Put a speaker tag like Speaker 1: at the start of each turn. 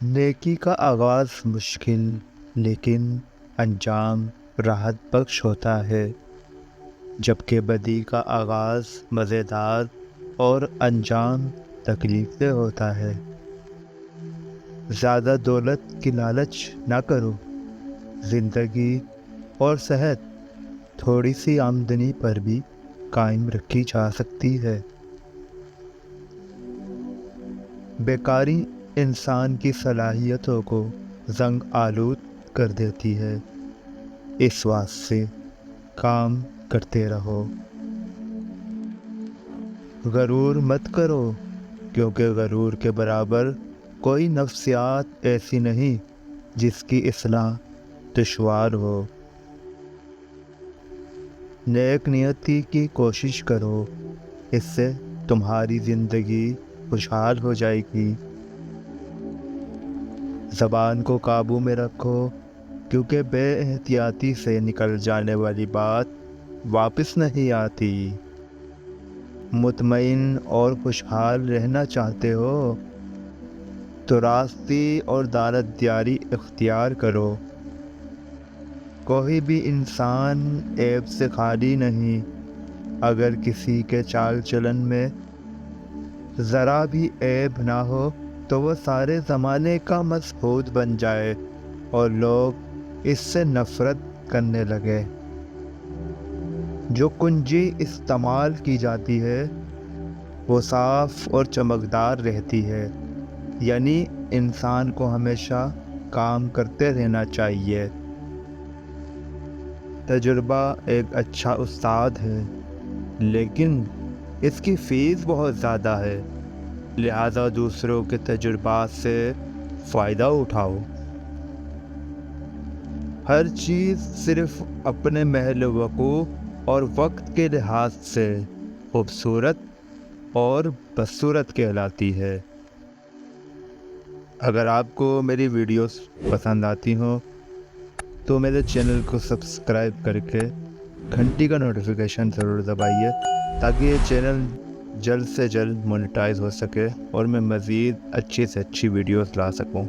Speaker 1: نیکی کا آغاز مشکل لیکن انجام راحت بخش ہوتا ہے، جبکہ بدی کا آغاز مزیدار اور انجام تکلیف دہ ہوتا ہے۔ زیادہ دولت کی لالچ نہ کرو۔ زندگی اور صحت تھوڑی سی آمدنی پر بھی قائم رکھی جا سکتی ہے۔ بیکاری انسان کی صلاحیتوں کو زنگ آلود کر دیتی ہے، اس واسطے کام کرتے رہو۔ غرور مت کرو، کیونکہ غرور کے برابر کوئی نفسیات ایسی نہیں جس کی اصلاح دشوار ہو۔ نیک نیتی کی کوشش کرو، اس سے تمہاری زندگی خوشحال ہو جائے گی۔ زبان کو قابو میں رکھو، کیونکہ بے احتیاطی سے نکل جانے والی بات واپس نہیں آتی۔ مطمئن اور خوشحال رہنا چاہتے ہو تو راستی اور دانتداری اختیار کرو۔ کوئی بھی انسان عیب سے خالی نہیں۔ اگر کسی کے چال چلن میں ذرا بھی عیب نہ ہو تو وہ سارے زمانے کا مسعود بن جائے اور لوگ اس سے نفرت کرنے لگے۔ جو کنجی استعمال کی جاتی ہے وہ صاف اور چمکدار رہتی ہے، یعنی انسان کو ہمیشہ کام کرتے رہنا چاہیے۔ تجربہ ایک اچھا استاد ہے، لیکن اس کی فیس بہت زیادہ ہے، لہذا دوسروں کے تجربات سے فائدہ اٹھاؤ۔ ہر چیز صرف اپنے محل وقوع اور وقت کے لحاظ سے خوبصورت اور بدصورت کہلاتی ہے۔ اگر آپ کو میری ویڈیوز پسند آتی ہوں تو میرے چینل کو سبسکرائب کر کے گھنٹی کا نوٹیفیکیشن ضرور دبائیے، تاکہ یہ چینل جلد سے جلد مونیٹائز ہو سکے اور میں مزید اچھی سے اچھی ویڈیوز لا سکوں۔